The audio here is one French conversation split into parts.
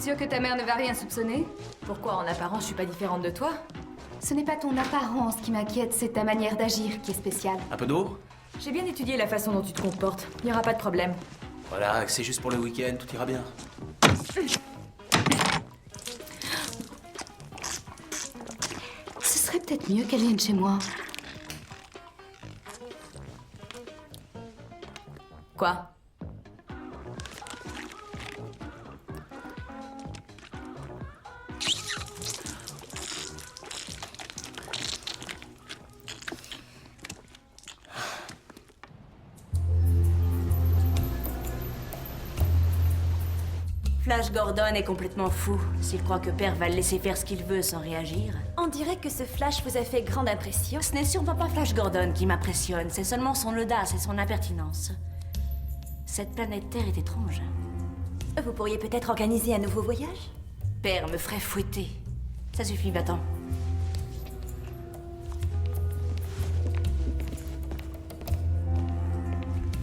T'es sûre que ta mère ne va rien soupçonner? Pourquoi en apparence je suis pas différente de toi? Ce n'est pas ton apparence qui m'inquiète, c'est ta manière d'agir qui est spéciale. Un peu d'eau? J'ai bien étudié la façon dont tu te comportes. Il n'y aura pas de problème. Voilà, c'est juste pour le week-end, tout ira bien. Ce serait peut-être mieux qu'elle vienne chez moi. Quoi? Flash Gordon est complètement fou. S'il croit que Père va le laisser faire ce qu'il veut sans réagir. On dirait que ce flash vous a fait grande impression. Ce n'est sûrement pas Flash Gordon qui m'impressionne, c'est seulement son audace et son impertinence. Cette planète Terre est étrange. Vous pourriez peut-être organiser un nouveau voyage? Père me ferait fouetter. Ça suffit, va-t'en.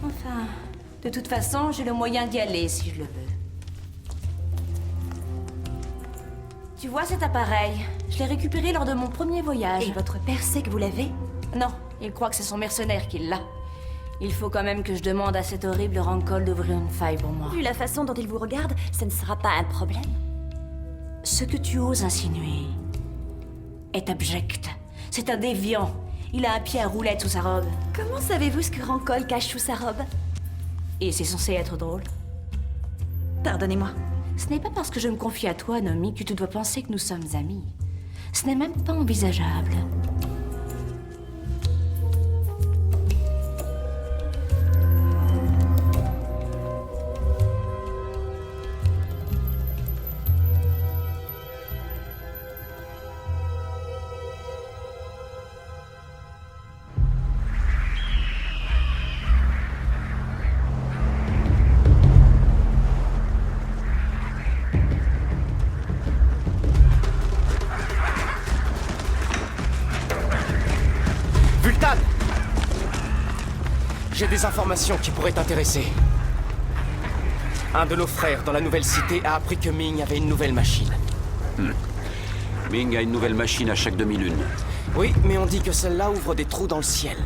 Enfin, de toute façon, j'ai le moyen d'y aller si je le veux. Tu vois cet appareil? Je l'ai récupéré lors de mon premier voyage. Et votre père sait que vous l'avez? Non, il croit que c'est son mercenaire qui l'a. Il faut quand même que je demande à cet horrible Rancol d'ouvrir une faille pour moi. Vu la façon dont il vous regarde, ça ne sera pas un problème. Ce que tu oses insinuer est abject. C'est un déviant. Il a un pied à roulette sous sa robe. Comment savez-vous ce que Rancol cache sous sa robe? Et c'est censé être drôle. Pardonnez-moi. Ce n'est pas parce que je me confie à toi, Nomi, que tu dois penser que nous sommes amis. Ce n'est même pas envisageable. Vultan! J'ai des informations qui pourraient t'intéresser. Un de nos frères dans la nouvelle cité a appris que Ming avait une nouvelle machine. Ming a une nouvelle machine à chaque demi-lune. Oui, mais on dit que celle-là ouvre des trous dans le ciel.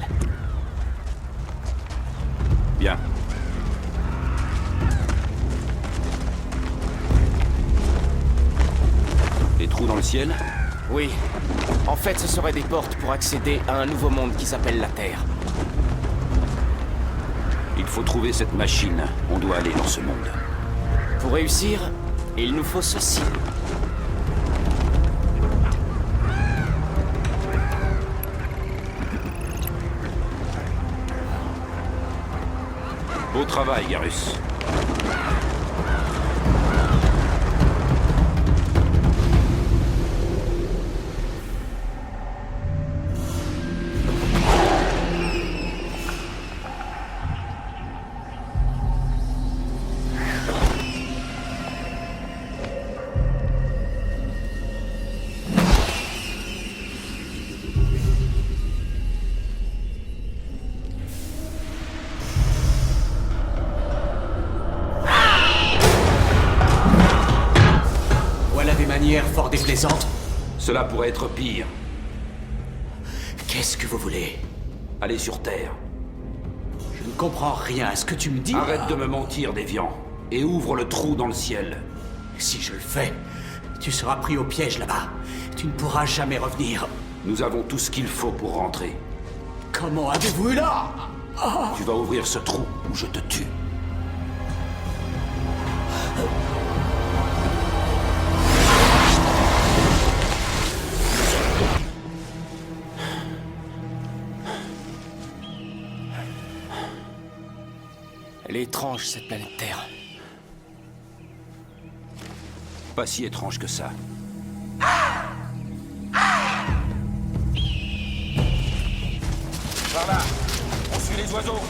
Bien. Des trous dans le ciel? Oui. En fait, ce seraient des portes pour accéder à un nouveau monde qui s'appelle la Terre. Il faut trouver cette machine. On doit aller dans ce monde. Pour réussir, il nous faut ceci. Beau travail, Garus. Fort déplaisante. Cela pourrait être pire. Qu'est-ce que vous voulez? Aller sur Terre. Je ne comprends rien à ce que tu me dis. Arrête de me mentir, déviant. Et ouvre le trou dans le ciel. Si je le fais, tu seras pris au piège là-bas. Tu ne pourras jamais revenir. Nous avons tout ce qu'il faut pour rentrer. Comment avez-vous eu là? Tu vas ouvrir ce trou ou je te tue. Elle est étrange, cette planète Terre. Pas si étrange que ça. Par là, on suit les oiseaux.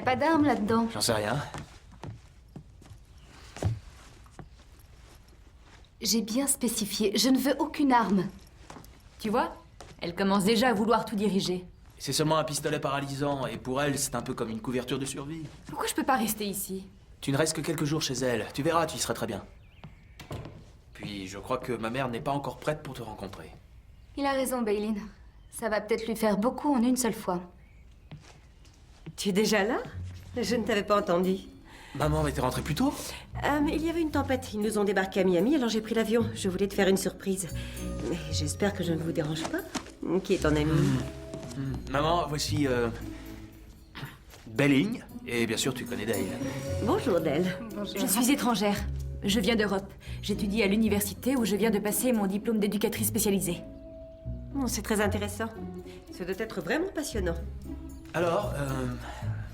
pas d'armes là-dedans. J'en sais rien. J'ai bien spécifié, je ne veux aucune arme. Tu vois? Elle commence déjà à vouloir tout diriger. C'est seulement un pistolet paralysant, et pour elle, c'est un peu comme une couverture de survie. Pourquoi je peux pas rester ici? Tu ne restes que quelques jours chez elle. Tu verras, tu y seras très bien. Puis, je crois que ma mère n'est pas encore prête pour te rencontrer. Il a raison, Baylin. Ça va peut-être lui faire beaucoup en une seule fois. Tu es déjà là? Je ne t'avais pas entendu. Maman était rentrée plus tôt? Il y avait une tempête. Ils nous ont débarqué à Miami, alors j'ai pris l'avion. Je voulais te faire une surprise. Mais j'espère que je ne vous dérange pas. Qui est ton ami? Maman, voici... Belling. Et bien sûr, tu connais Dale. Bonjour, Dell. Je suis étrangère. Je viens d'Europe. J'étudie à l'université où je viens de passer mon diplôme d'éducatrice spécialisée. C'est très intéressant. Ça doit être vraiment passionnant. Alors,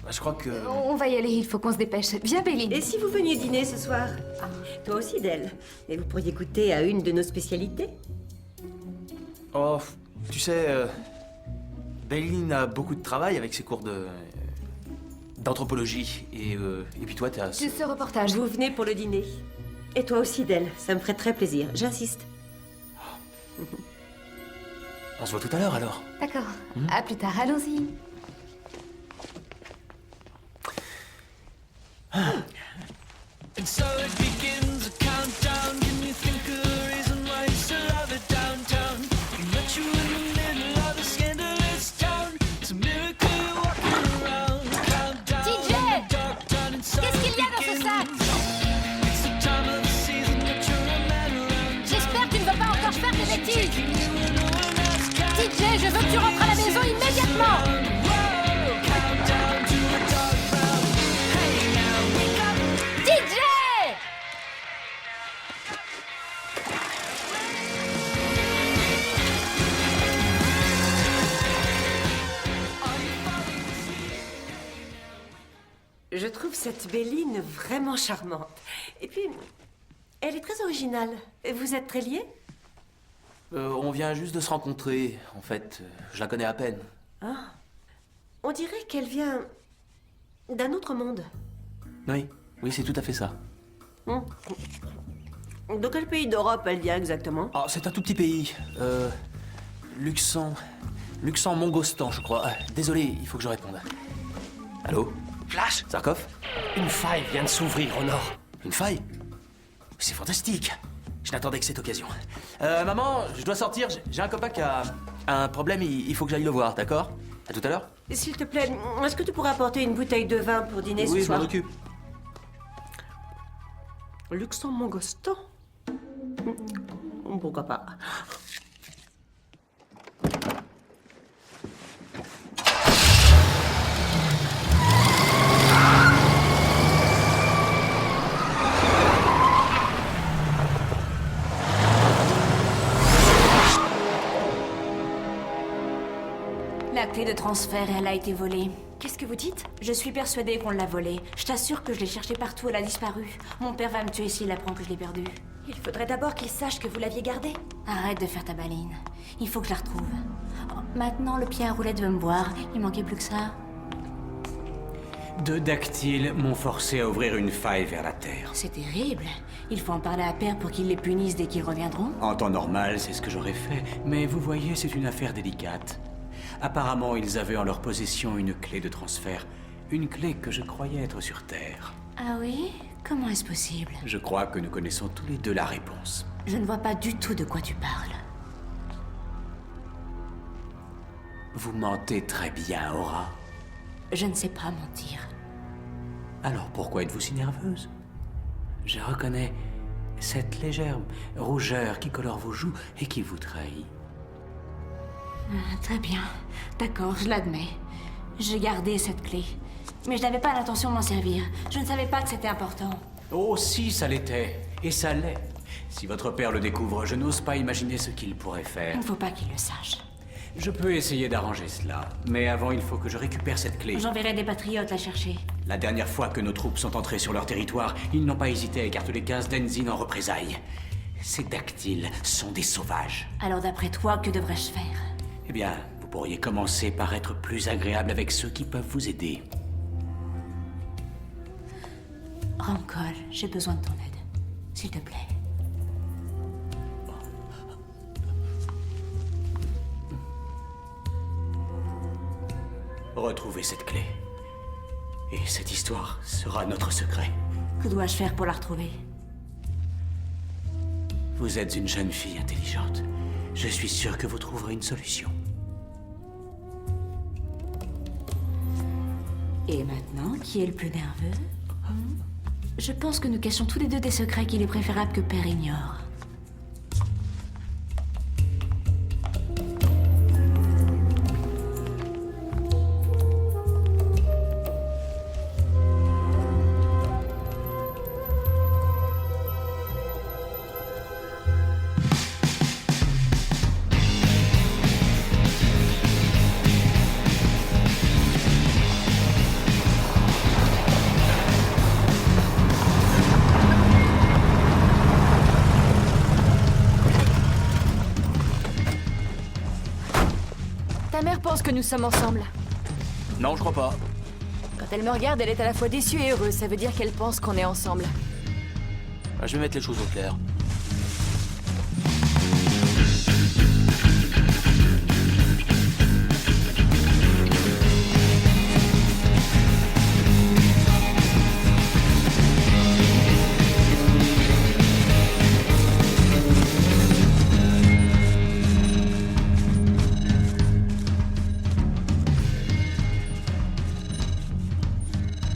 je crois que... On va y aller, il faut qu'on se dépêche. Viens, Baylin. Et si vous veniez dîner ce soir? Toi aussi, Dell. Et vous pourriez goûter à une de nos spécialités? Oh, tu sais, Belling a beaucoup de travail avec ses cours d'anthropologie. Et puis toi, t'as... C'est ce reportage. Vous venez pour le dîner. Et toi aussi, Dell. Ça me ferait très plaisir. J'insiste. On se voit tout à l'heure, alors. D'accord. À plus tard, allons-y. And so it begins a countdown. Can you think of a reason why you still have it downtown? We met you in the middle of a scandalous town. It's a miracle you're walking around. Countdown. TJ! Qu'est-ce qu'il y a dans ce sac? It's the time of the season that you're a man around. J'espère que tu ne vas pas encore faire des bêtises. You and no one else can. TJ, je veux que tu rentres à la maison immédiatement. Whoa, countdown to a dark brown. Hey now, wake up. TJ! Je trouve cette Belline vraiment charmante. Et puis, elle est très originale. Vous êtes très liés? On vient juste de se rencontrer, en fait. Je la connais à peine. On dirait qu'elle vient d'un autre monde. Oui, oui, c'est tout à fait ça. Dans quel pays d'Europe elle vient exactement? Ah, c'est un tout petit pays. Luxembourg-Mongostan, je crois. Désolé, il faut que je réponde. Allô? Flash! Zarkov? Une faille vient de s'ouvrir au nord. Une faille? C'est fantastique. Je n'attendais que cette occasion. Maman, je dois sortir. J'ai un copain qui a un problème. Il faut que j'aille le voir, d'accord? À tout à l'heure? S'il te plaît, est-ce que tu pourrais apporter une bouteille de vin pour dîner Oui, ce je m'en soir? occupe. Luxembourg-Mongostan? Pourquoi pas? La clé de transfert, elle a été volée. Qu'est-ce que vous dites? Je suis persuadée qu'on l'a volée. Je t'assure que je l'ai cherchée partout, elle a disparu. Mon père va me tuer s'il apprend que je l'ai perdue. Il faudrait d'abord qu'il sache que vous l'aviez gardée. Arrête de faire ta baline. Il faut que je la retrouve. Oh, maintenant, le pied à roulette veut me voir. Il manquait plus que ça. 2 dactyles m'ont forcé à ouvrir une faille vers la Terre. C'est terrible. Il faut en parler à Père pour qu'il les punisse dès qu'ils reviendront. En temps normal, c'est ce que j'aurais fait. Mais vous voyez, c'est une affaire délicate. Apparemment, ils avaient en leur possession une clé de transfert. Une clé que je croyais être sur Terre. Ah oui? Comment est-ce possible? Je crois que nous connaissons tous les deux la réponse. Je ne vois pas du tout de quoi tu parles. Vous mentez très bien, Aura. Je ne sais pas mentir. Alors pourquoi êtes-vous si nerveuse? Je reconnais cette légère rougeur qui colore vos joues et qui vous trahit. Très bien. D'accord, je l'admets. J'ai gardé cette clé. Mais je n'avais pas l'intention de m'en servir. Je ne savais pas que c'était important. Oh si, ça l'était. Et ça l'est. Si votre père le découvre, je n'ose pas imaginer ce qu'il pourrait faire. Il ne faut pas qu'il le sache. Je peux essayer d'arranger cela. Mais avant, il faut que je récupère cette clé. J'enverrai des patriotes la chercher. La dernière fois que nos troupes sont entrées sur leur territoire, ils n'ont pas hésité à écarteler 15 Denzin en représailles. Ces dactyles sont des sauvages. Alors d'après toi, que devrais-je faire? Eh bien, vous pourriez commencer par être plus agréable avec ceux qui peuvent vous aider. Rancol, j'ai besoin de ton aide. S'il te plaît. Retrouvez cette clé. Et cette histoire sera notre secret. Que dois-je faire pour la retrouver? Vous êtes une jeune fille intelligente. Je suis sûr que vous trouverez une solution. Et maintenant, qui est le plus nerveux? Je pense que nous cachons tous les deux des secrets qu'il est préférable que Père ignore. Ta mère pense que nous sommes ensemble. Non, je crois pas. Quand elle me regarde, elle est à la fois déçue et heureuse. Ça veut dire qu'elle pense qu'on est ensemble. Ah, je vais mettre les choses au clair.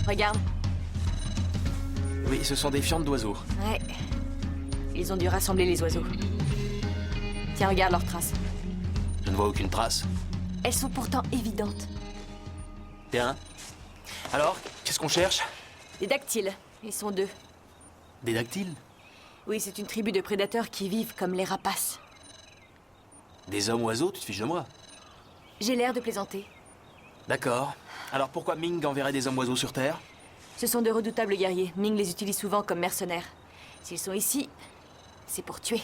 Regarde. Oui, ce sont des fientes d'oiseaux. Ouais. Ils ont dû rassembler les oiseaux. Tiens, regarde leurs traces. Je ne vois aucune trace. Elles sont pourtant évidentes. Bien. Alors, qu'est-ce qu'on cherche? Des dactyles. Ils sont 2. Des dactyles? Oui, c'est une tribu de prédateurs qui vivent comme les rapaces. Des hommes oiseaux, tu te fiches de moi? J'ai l'air de plaisanter. D'accord. Alors pourquoi Ming enverrait des hommes oiseaux sur Terre? Ce sont de redoutables guerriers. Ming les utilise souvent comme mercenaires. S'ils sont ici, c'est pour tuer.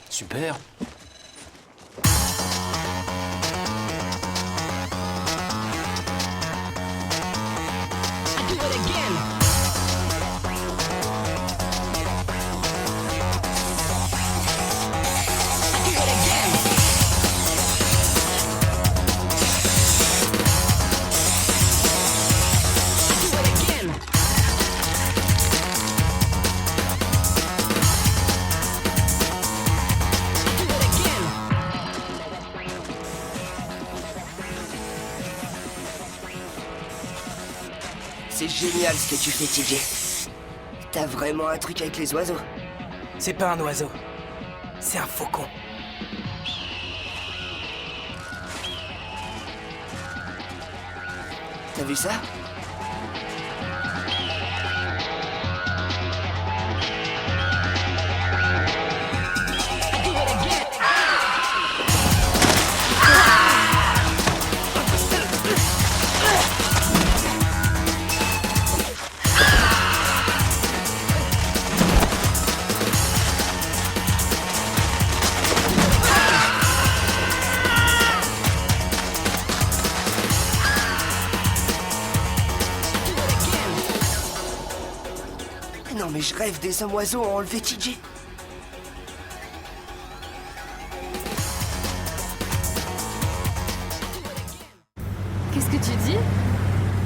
Super. C'est génial ce que tu fais, TJ. T'as vraiment un truc avec les oiseaux. C'est pas un oiseau. C'est un faucon. T'as vu ça? Non mais je rêve des hommes oiseaux ont enlevé TJ. Qu'est-ce que tu dis?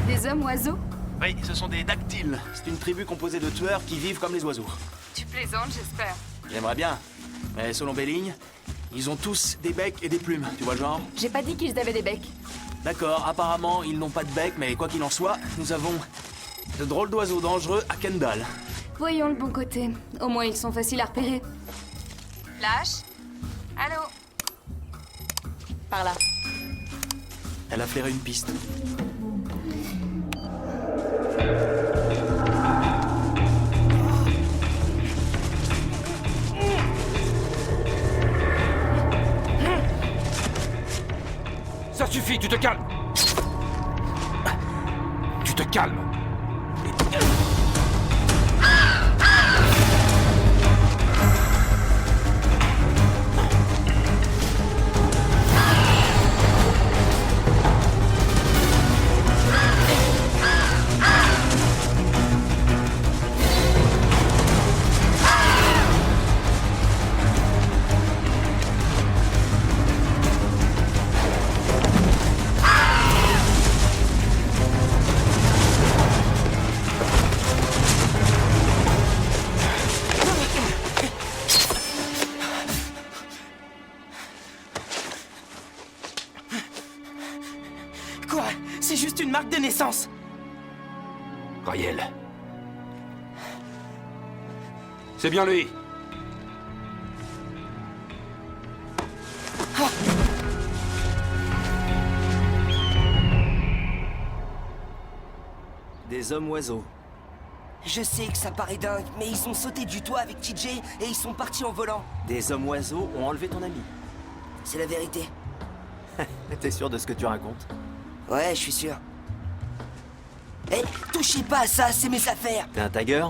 Des hommes oiseaux? Oui, ce sont des dactyles. C'est une tribu composée de tueurs qui vivent comme les oiseaux. Tu plaisantes, j'espère. J'aimerais bien. Mais selon Belling, ils ont tous des becs et des plumes, tu vois le genre? J'ai pas dit qu'ils avaient des becs. D'accord, apparemment ils n'ont pas de bec, mais quoi qu'il en soit, nous avons de drôles d'oiseaux dangereux à Kendall. Voyons le bon côté. Au moins, ils sont faciles à repérer. Flash? Allô? Par là. Elle a flairé une piste. Ça suffit, tu te calmes. Tu te calmes. marque de naissance. Raël. C'est bien lui. Des hommes-oiseaux. Je sais que ça paraît dingue, mais ils sont sautés du toit avec TJ et ils sont partis en volant. Des hommes-oiseaux ont enlevé ton ami. C'est la vérité. T'es sûr de ce que tu racontes? Ouais, je suis sûr. Eh, touchez pas à ça, c'est mes affaires. T'es un tagger?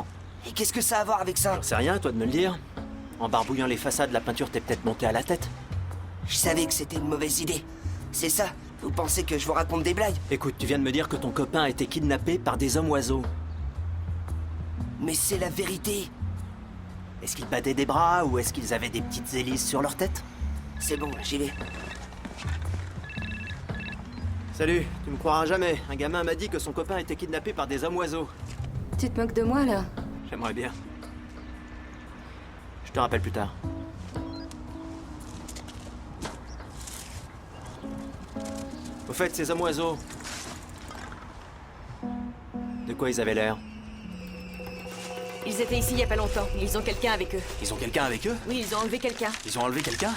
Et qu'est-ce que ça a à voir avec ça? J'en sais rien, toi de me le dire. En barbouillant les façades, la peinture t'est peut-être montée à la tête. Je savais que c'était une mauvaise idée. C'est ça? Vous pensez que je vous raconte des blagues? Écoute, tu viens de me dire que ton copain a été kidnappé par des hommes-oiseaux. Mais c'est la vérité. Est-ce qu'ils battaient des bras ou est-ce qu'ils avaient des petites hélices sur leur tête? C'est bon, j'y vais. Salut, tu me croiras jamais. Un gamin m'a dit que son copain était kidnappé par des hommes-oiseaux. Tu te moques de moi, là? J'aimerais bien. Je te rappelle plus tard. Au fait, ces hommes-oiseaux... De quoi ils avaient l'air? Ils étaient ici il y a pas longtemps. Ils ont quelqu'un avec eux. Ils ont quelqu'un avec eux? Oui, ils ont enlevé quelqu'un. Ils ont enlevé quelqu'un?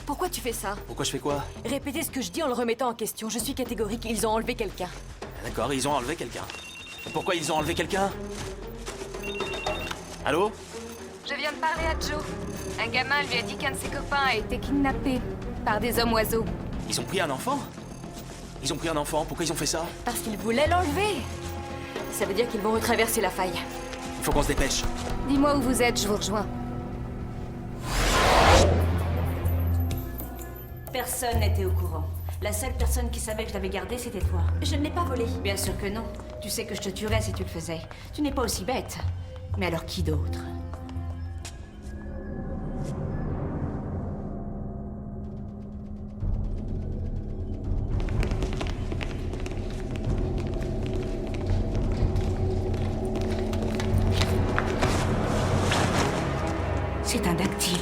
Pourquoi tu fais ça? Pourquoi je fais quoi? Répétez ce que je dis en le remettant en question. Je suis catégorique. Ils ont enlevé quelqu'un. D'accord, ils ont enlevé quelqu'un. Pourquoi ils ont enlevé quelqu'un? Allô? Je viens de parler à Joe. Un gamin lui a dit qu'un de ses copains a été kidnappé par des hommes oiseaux. Ils ont pris un enfant? Ils ont pris un enfant, pourquoi ils ont fait ça? Parce qu'ils voulaient l'enlever. Ça veut dire qu'ils vont retraverser la faille. Il faut qu'on se dépêche. Dis-moi où vous êtes, je vous rejoins. Personne n'était au courant. La seule personne qui savait que je l'avais gardé, c'était toi. Je ne l'ai pas volé. Bien sûr que non. Tu sais que je te tuerais si tu le faisais. Tu n'es pas aussi bête. Mais alors qui d'autre? C'est un dactyle.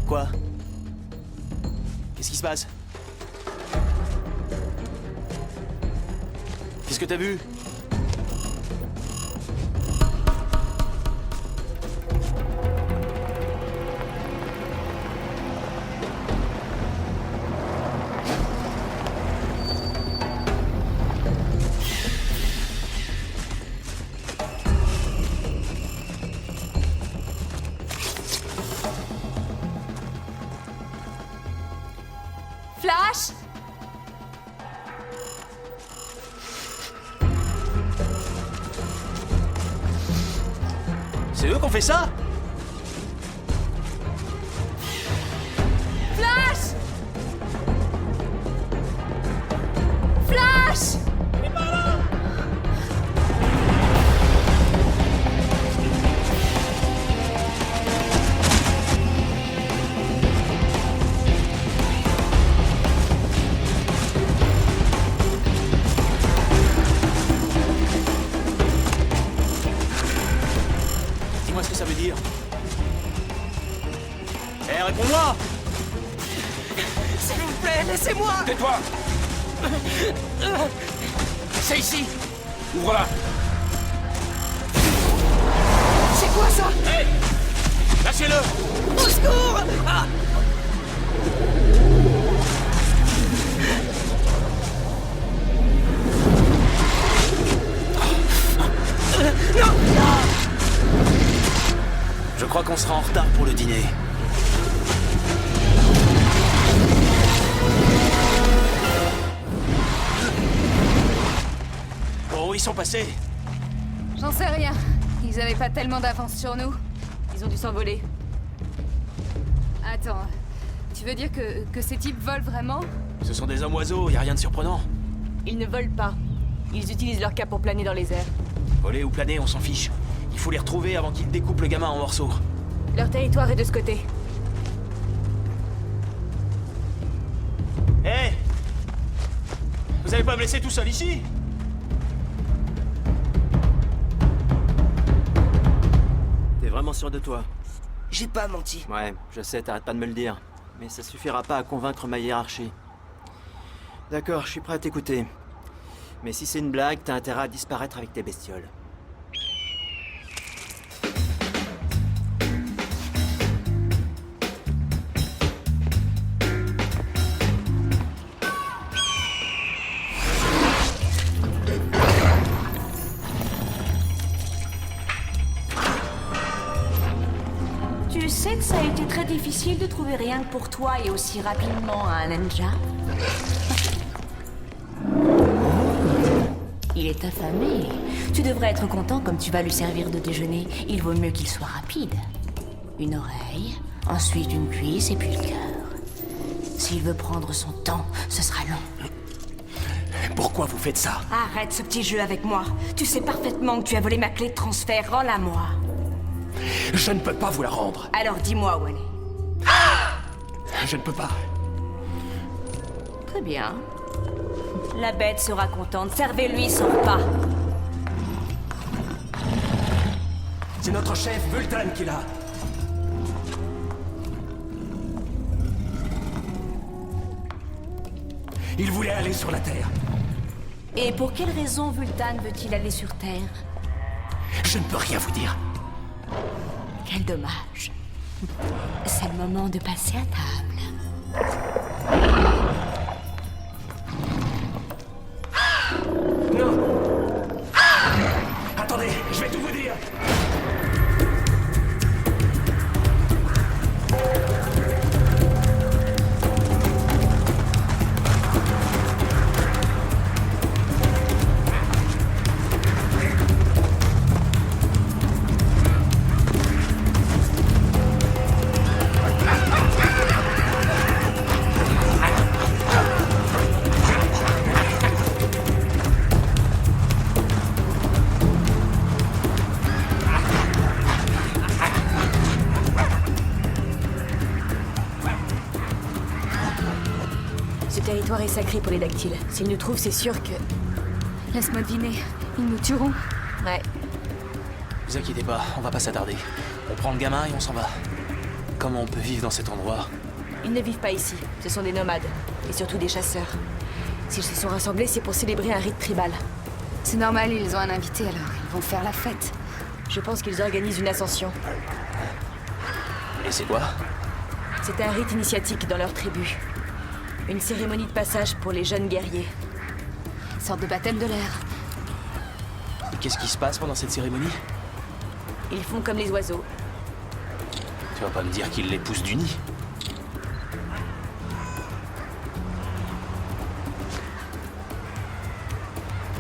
Quoi? Qu'est-ce qui se passe? Qu'est-ce que t'as vu? Flash? C'est eux qui ont fait ça? Flash! Flash! Dis-moi ce que ça veut dire. Eh, réponds-moi! S'il vous plaît, laissez-moi! Tais-toi! C'est ici! Ouvre-la! C'est quoi ça? Hé! Lâchez-le! Au secours! Ah! Je crois qu'on sera en retard pour le dîner. Bon, où ils sont passés? J'en sais rien. Ils avaient pas tellement d'avance sur nous. Ils ont dû s'envoler. Attends, tu veux dire que ces types volent vraiment? Ce sont des hommes-oiseaux, y a rien de surprenant. Ils ne volent pas. Ils utilisent leur cap pour planer dans les airs. Voler ou planer, on s'en fiche. Il faut les retrouver avant qu'ils découpent le gamin en morceaux. Leur territoire est de ce côté. Hé! Vous allez pas me laisser tout seul ici? T'es vraiment sûr de toi? J'ai pas menti. Ouais, je sais, t'arrêtes pas de me le dire. Mais ça suffira pas à convaincre ma hiérarchie. D'accord, je suis prêt à t'écouter. Mais si c'est une blague, t'as intérêt à disparaître avec tes bestioles. Tu sais que ça a été très difficile de trouver rien que pour toi et aussi rapidement un ninja? Il est affamé. Tu devrais être content comme tu vas lui servir de déjeuner. Il vaut mieux qu'il soit rapide. Une oreille, ensuite une cuisse et puis le cœur. S'il veut prendre son temps, ce sera long. Pourquoi vous faites ça? Arrête ce petit jeu avec moi. Tu sais parfaitement que tu as volé ma clé de transfert. Rends-la moi. Je ne peux pas vous la rendre. Alors dis-moi où elle est. Je ne peux pas. Très bien. La bête sera contente. Servez-lui son repas. C'est notre chef, Vultan, qui l'a. Il voulait aller sur la Terre. Et pour quelle raison Vultan veut-il aller sur Terre? Je ne peux rien vous dire. Quel dommage. C'est le moment de passer à table. Non. Attendez, je vais tout vous dire. Ce territoire est sacré pour les dactyles. S'ils nous trouvent, c'est sûr que... Laisse-moi deviner. Ils nous tueront. Ouais. Vous inquiétez pas, on va pas s'attarder. On prend le gamin et on s'en va. Comment on peut vivre dans cet endroit? Ils ne vivent pas ici. Ce sont des nomades. Et surtout des chasseurs. S'ils se sont rassemblés, c'est pour célébrer un rite tribal. C'est normal, ils ont un invité alors. Ils vont faire la fête. Je pense qu'ils organisent une ascension. Et c'est quoi? C'est un rite initiatique dans leur tribu. Une cérémonie de passage pour les jeunes guerriers. Sorte de baptême de l'air. Et qu'est-ce qui se passe pendant cette cérémonie? Ils font comme les oiseaux. Tu vas pas me dire qu'ils les poussent du nid?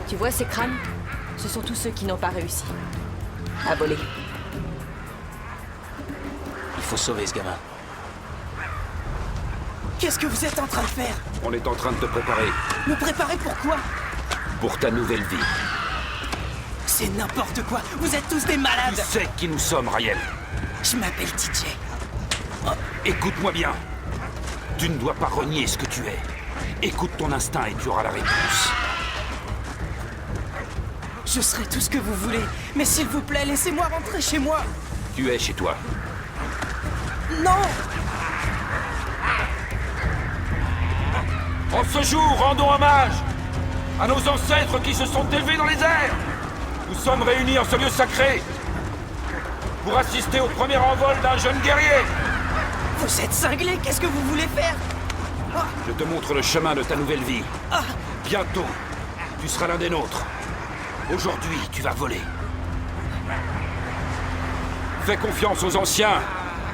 Tu vois ces crânes? Ce sont tous ceux qui n'ont pas réussi à voler. Il faut sauver ce gamin. Qu'est-ce que vous êtes en train de faire? On est en train de te préparer Me préparer pour quoi? pour ta nouvelle vie. C'est n'importe quoi. Vous êtes tous des Tu malades. sais qui nous sommes, Raël. Je m'appelle TJ. Écoute-moi bien. Tu ne dois pas renier ce que tu es. Écoute ton instinct et tu auras la réponse. Je serai tout ce que vous voulez. Mais s'il vous plaît, laissez-moi rentrer chez moi. Tu es chez toi. Non! En ce jour, rendons hommage à nos ancêtres qui se sont élevés dans les airs. Nous sommes réunis en ce lieu sacré pour assister au premier envol d'un jeune guerrier. Vous êtes cinglés, qu'est-ce que vous voulez faire? Je te montre le chemin de ta nouvelle vie. Bientôt, tu seras l'un des nôtres. Aujourd'hui, tu vas voler. Fais confiance aux anciens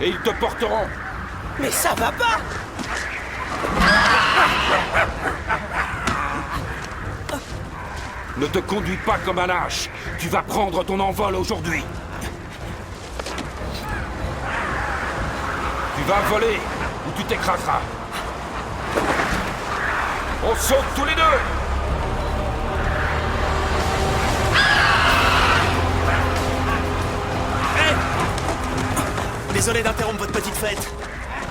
et ils te porteront. Mais ça va pas! Ne te conduis pas comme un lâche. Tu vas prendre ton envol aujourd'hui. Tu vas voler ou tu t'écraseras. On saute tous les deux. Désolé d'interrompre votre petite fête,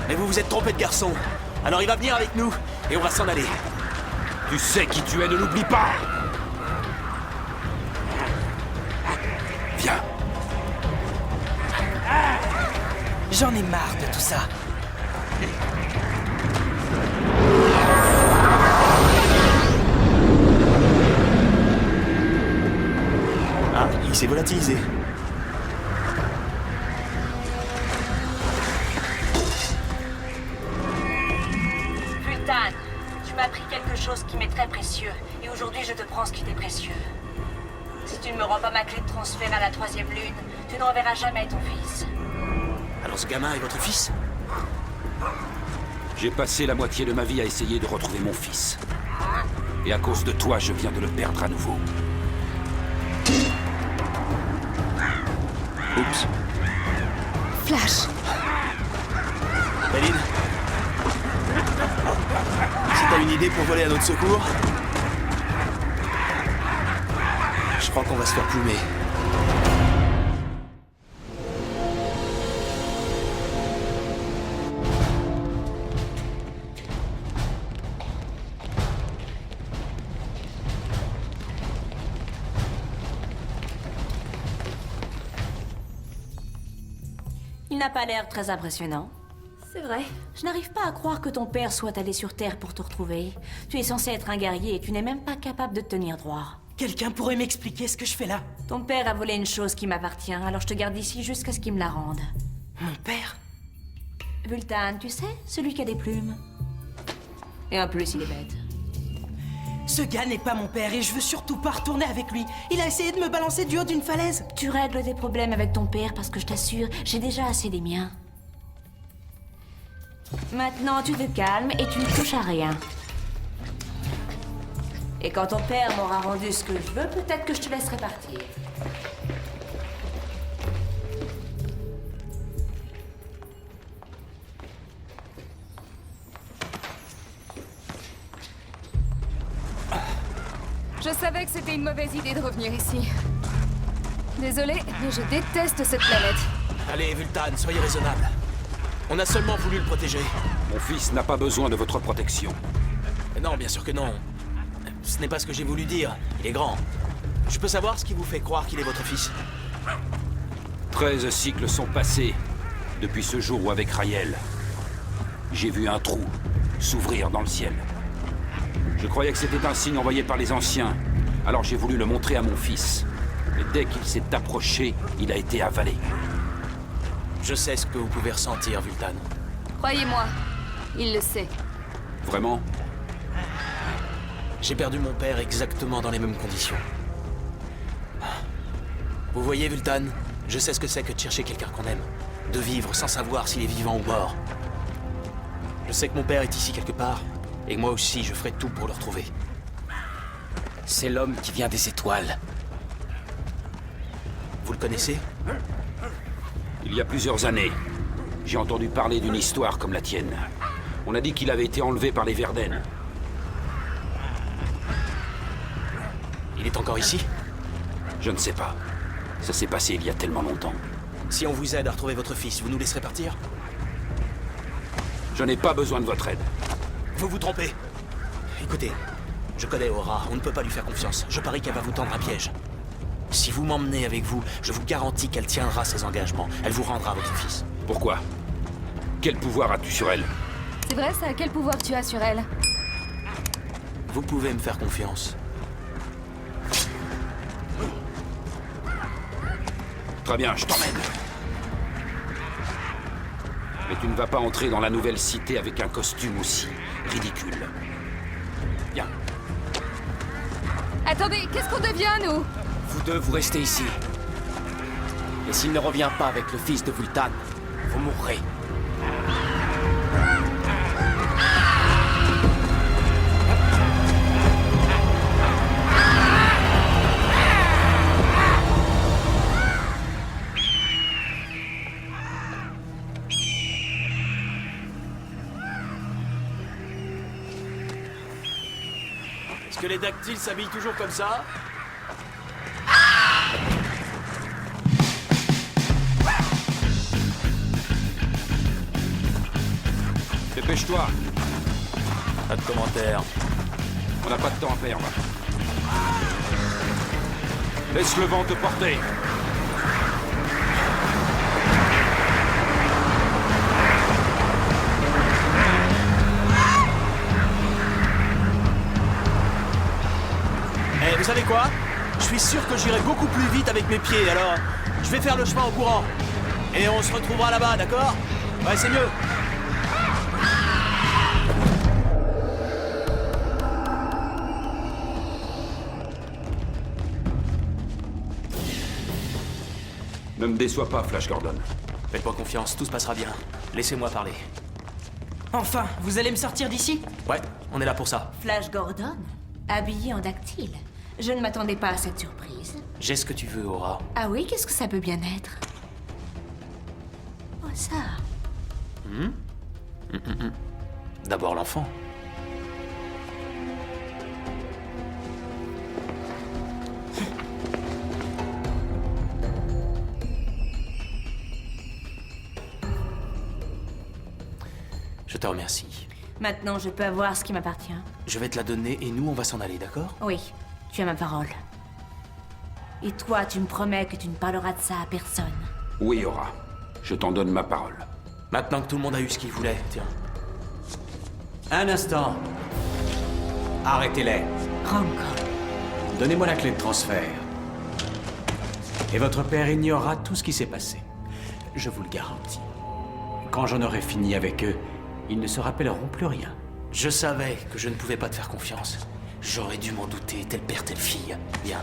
mais vous vous êtes trompé de garçon. Alors il va venir avec nous et on va s'en aller. Tu sais qui tu es, ne l'oublie pas! Viens. J'en ai marre de tout ça. Ah, il s'est volatilisé. Vultan, tu m'as pris quelque chose qui m'est très précieux. Et aujourd'hui, je te prends ce qui t'est précieux. Si tu ne me rends pas ma clé de transfert à la 3e lune, tu ne reverras jamais ton fils. Alors ce gamin est votre fils? J'ai passé la moitié de ma vie à essayer de retrouver mon fils. Et à cause de toi, je viens de le perdre à nouveau. Oups. Flash! Méline, si t'as une idée pour voler à notre secours, je crois qu'on va se faire plumer. Il n'a pas l'air très impressionnant. C'est vrai. Je n'arrive pas à croire que ton père soit allé sur Terre pour te retrouver. Tu es censé être un guerrier et tu n'es même pas capable de te tenir droit. Quelqu'un pourrait m'expliquer ce que je fais là? Ton père a volé une chose qui m'appartient, alors je te garde ici jusqu'à ce qu'il me la rende. Mon père? Vultan, tu sais, celui qui a des plumes. Et en plus, il est bête. Ce gars n'est pas mon père et je veux surtout pas retourner avec lui. Il a essayé de me balancer du haut d'une falaise. Tu règles tes problèmes avec ton père parce que je t'assure, j'ai déjà assez des miens. Maintenant, tu te calmes et tu ne touches à rien. Et quand ton père m'aura rendu ce que je veux, peut-être que je te laisserai partir. Je savais que c'était une mauvaise idée de revenir ici. Désolée, mais je déteste cette planète. Allez, Vultan, soyez raisonnable. On a seulement voulu le protéger. Mon fils n'a pas besoin de votre protection. Non, bien sûr que non. Ce n'est pas ce que j'ai voulu dire. Il est grand. Je peux savoir ce qui vous fait croire qu'il est votre fils? 13 cycles sont passés depuis ce jour où, avec Raël, j'ai vu un trou s'ouvrir dans le ciel. Je croyais que c'était un signe envoyé par les anciens, alors j'ai voulu le montrer à mon fils. Mais dès qu'il s'est approché, il a été avalé. Je sais ce que vous pouvez ressentir, Vultan. Croyez-moi, il le sait. Vraiment? J'ai perdu mon père exactement dans les mêmes conditions. Vous voyez, Vultan, je sais ce que c'est que de chercher quelqu'un qu'on aime. De vivre sans savoir s'il est vivant ou mort. Je sais que mon père est ici quelque part, et que moi aussi je ferai tout pour le retrouver. C'est l'homme qui vient des étoiles. Vous le connaissez? Il y a plusieurs années, j'ai entendu parler d'une histoire comme la tienne. On a dit qu'il avait été enlevé par les Verden. Il est encore ici? Je ne sais pas. Ça s'est passé il y a tellement longtemps. Si on vous aide à retrouver votre fils, vous nous laisserez partir? Je n'ai pas besoin de votre aide. Vous vous trompez. Écoutez, je connais Aura, on ne peut pas lui faire confiance. Je parie qu'elle va vous tendre un piège. Si vous m'emmenez avec vous, je vous garantis qu'elle tiendra ses engagements. Elle vous rendra votre fils. Pourquoi? Quel pouvoir as-tu sur elle? C'est vrai ça? Quel pouvoir tu as sur elle? Vous pouvez me faire confiance. Très bien, je t'emmène. Mais tu ne vas pas entrer dans la nouvelle cité avec un costume aussi ridicule. Viens. Attendez, qu'est-ce qu'on devient, nous? Vous deux, vous restez ici. Et s'il ne revient pas avec le fils de Vultan, vous mourrez. Est-ce que les dactyles s'habillent toujours comme ça? Dépêche-toi. Pas de commentaires. On n'a pas de temps à perdre. Laisse le vent te porter. Eh, vous savez quoi? Je suis sûr que j'irai beaucoup plus vite avec mes pieds, alors je vais faire le chemin en courant. Et on se retrouvera là-bas, d'accord? Ouais, c'est mieux. Ne me déçois pas, Flash Gordon. Faites-moi confiance, tout se passera bien. Laissez-moi parler. Enfin, vous allez me sortir d'ici? Ouais, on est là pour ça. Flash Gordon, habillé en dactyle. Je ne m'attendais pas à cette surprise. J'ai ce que tu veux, Aura. Ah oui, qu'est-ce que ça peut bien être? Oh, ça. D'abord l'enfant. Je te remercie. Maintenant, je peux avoir ce qui m'appartient. Je vais te la donner et nous, on va s'en aller, d'accord? Oui, tu as ma parole. Et toi, tu me promets que tu ne parleras de ça à personne. Oui, Aura. Je t'en donne ma parole. Maintenant que tout le monde a eu ce qu'il voulait, tiens. Un instant. Arrêtez-les. Rancor. Donnez-moi la clé de transfert. Et votre père ignorera tout ce qui s'est passé. Je vous le garantis. Quand j'en aurai fini avec eux, ils ne se rappelleront plus rien. Je savais que je ne pouvais pas te faire confiance. J'aurais dû m'en douter, tel père, telle fille. Bien.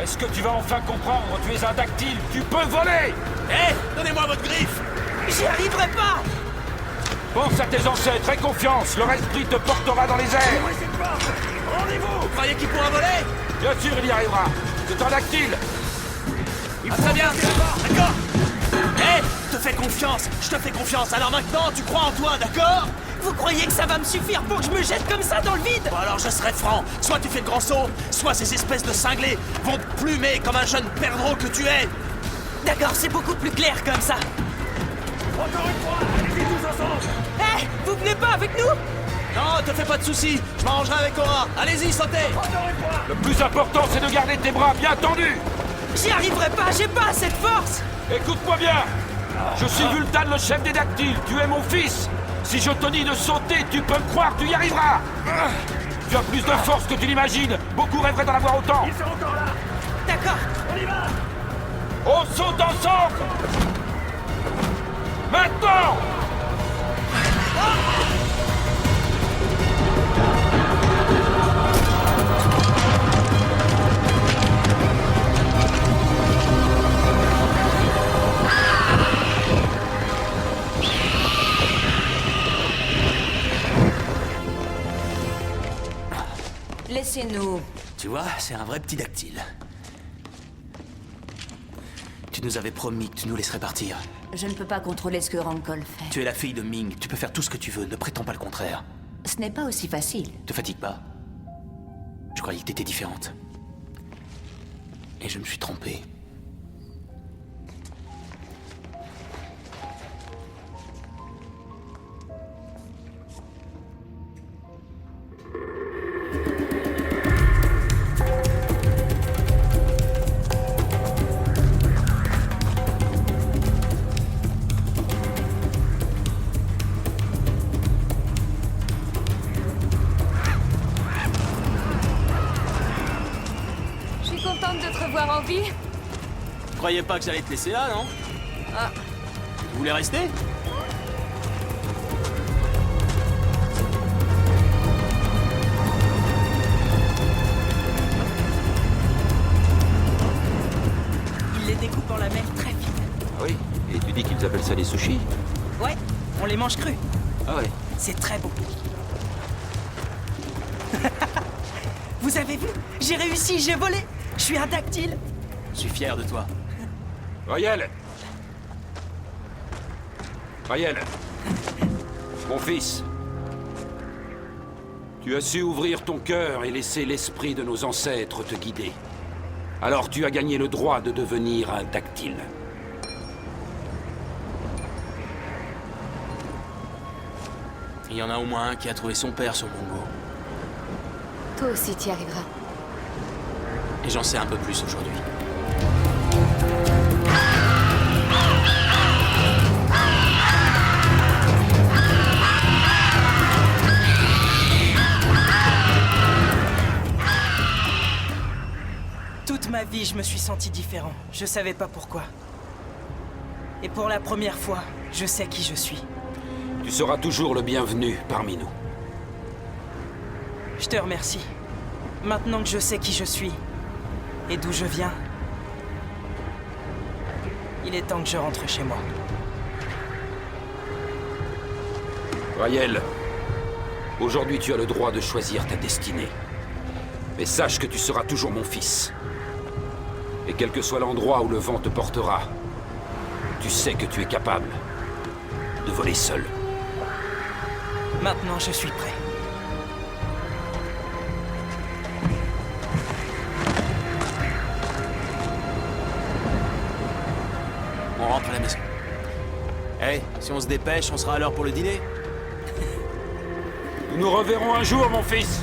Est-ce que tu vas enfin comprendre? Tu es un dactyle, tu peux voler! Hé, donnez-moi votre griffe! J'y arriverai pas! Pense à tes ancêtres, aie confiance, leur esprit te portera dans les airs! Rendez-vous! Vous croyez qu'il pourra voler? Bien sûr, il y arrivera! C'est un dactyle! Très bien, d'accord! Hé, je te fais confiance, je te fais confiance, alors maintenant tu crois en toi, d'accord? Vous croyez que ça va me suffire pour que je me jette comme ça dans le vide? Bon alors je serai franc, soit tu fais le grand saut, soit ces espèces de cinglés vont te plumer comme un jeune perdreau que tu es! D'accord, c'est beaucoup plus clair comme ça. Encore une fois, allez-y tous ensemble! Hé, vous venez pas avec nous? Non, te fais pas de soucis, je m'arrangerai avec Aura. Allez-y, sautez! Encore une fois! Le plus important, c'est de garder tes bras bien tendus! J'y arriverai pas, j'ai pas cette force! Écoute-moi bien! Je suis Vultan, le chef des dactyles, tu es mon fils! Si je te dis de sauter, tu peux me croire, tu y arriveras! Tu as plus de force que tu l'imagines! Beaucoup rêveraient d'en avoir autant! Ils sont encore là! D'accord! On y va! On saute ensemble! Maintenant! Laissez-nous. Tu vois, c'est un vrai petit dactyle. Tu nous avais promis que tu nous laisserais partir. Je ne peux pas contrôler ce que Rancol fait. Tu es la fille de Ming, tu peux faire tout ce que tu veux, ne prétends pas le contraire. Ce n'est pas aussi facile. Te fatigue pas. Je croyais que t'étais différente. Et je me suis trompé. revoir en vie. Tu croyais pas que j'allais te laisser là, non? Ah. Tu voulais rester? Il les découpe en lamelles très fines. Ah oui? Et tu dis qu'ils appellent ça des sushis? Ouais, on les mange crus. Ah ouais. C'est très beau. Vous avez vu? J'ai réussi, j'ai volé. Je suis un dactyle. Je suis fier de toi. Raël! Raël! Mon fils! Tu as su ouvrir ton cœur et laisser l'esprit de nos ancêtres te guider. Alors tu as gagné le droit de devenir un dactyle. Il y en a au moins un qui a trouvé son père sur Bongo. Toi aussi, t'y arriveras. Et j'en sais un peu plus aujourd'hui. Toute ma vie, je me suis senti différent. Je savais pas pourquoi. Et pour la première fois, je sais qui je suis. Tu seras toujours le bienvenu parmi nous. Je te remercie. Maintenant que je sais qui je suis et d'où je viens, il est temps que je rentre chez moi. Raël, aujourd'hui tu as le droit de choisir ta destinée. Mais sache que tu seras toujours mon fils. Et quel que soit l'endroit où le vent te portera, tu sais que tu es capable de voler seul. Maintenant, je suis prêt. On rentre à la maison. Hey, si on se dépêche, on sera à l'heure pour le dîner. Nous nous reverrons un jour, mon fils.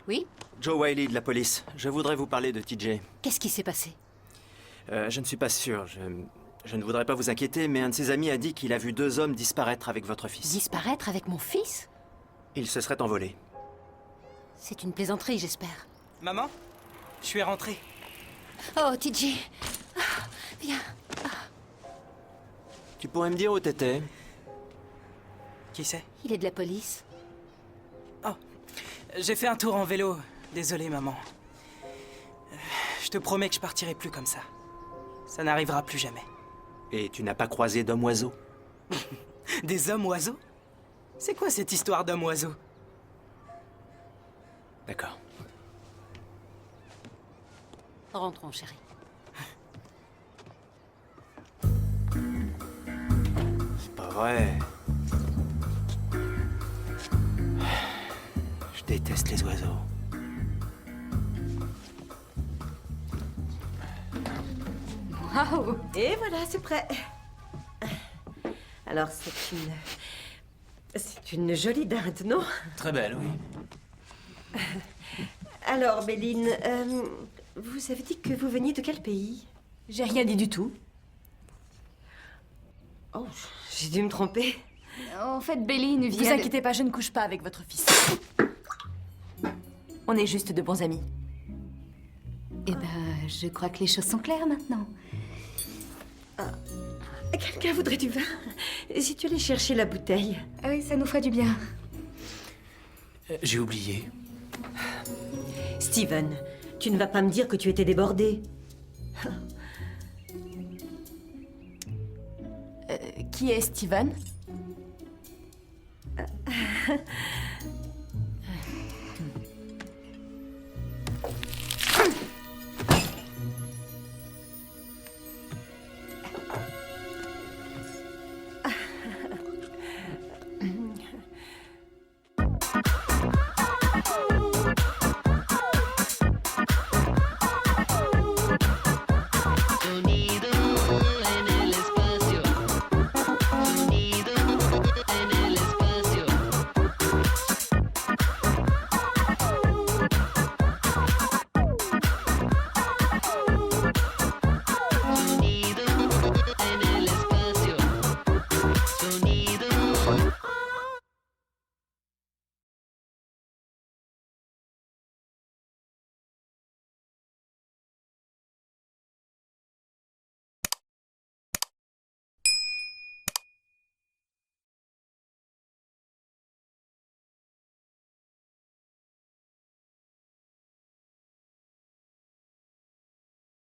Oui? Joe Wiley de la police. Je voudrais vous parler de TJ. Qu'est-ce qui s'est passé? Je ne suis pas sûr. Je ne voudrais pas vous inquiéter, mais un de ses amis a dit qu'il a vu 2 hommes disparaître avec votre fils. Disparaître avec mon fils? Ils se seraient envolés. C'est une plaisanterie, j'espère. Maman, je suis rentré. Oh, TJ. Ah, viens. Tu pourrais me dire où t'étais? Qui c'est? Il est de la police. Oh, j'ai fait un tour en vélo. Désolé, maman. Je te promets que je partirai plus comme ça. Ça n'arrivera plus jamais. Et tu n'as pas croisé d'homme-oiseau? Des hommes-oiseaux? C'est quoi cette histoire d'homme-oiseau? D'accord. Rentrons, chérie. C'est pas vrai. Je déteste les oiseaux. Waouh! Et voilà, c'est prêt. Alors, c'est une jolie dinde, non? Très belle, oui. Alors, Béline, vous avez dit que vous veniez de quel pays? J'ai rien dit du tout. Oh, j'ai dû me tromper. En fait, Béline Ne vient vous de- inquiétez pas, je ne couche pas avec votre fils. On est juste de bons amis. Eh ben, je crois que les choses sont claires maintenant. Quelqu'un voudrait du vin? Si tu allais chercher la bouteille. Ah oui, ça nous ferait du bien. J'ai oublié. Steven, tu ne vas pas me dire que tu étais débordé. Qui est Steven?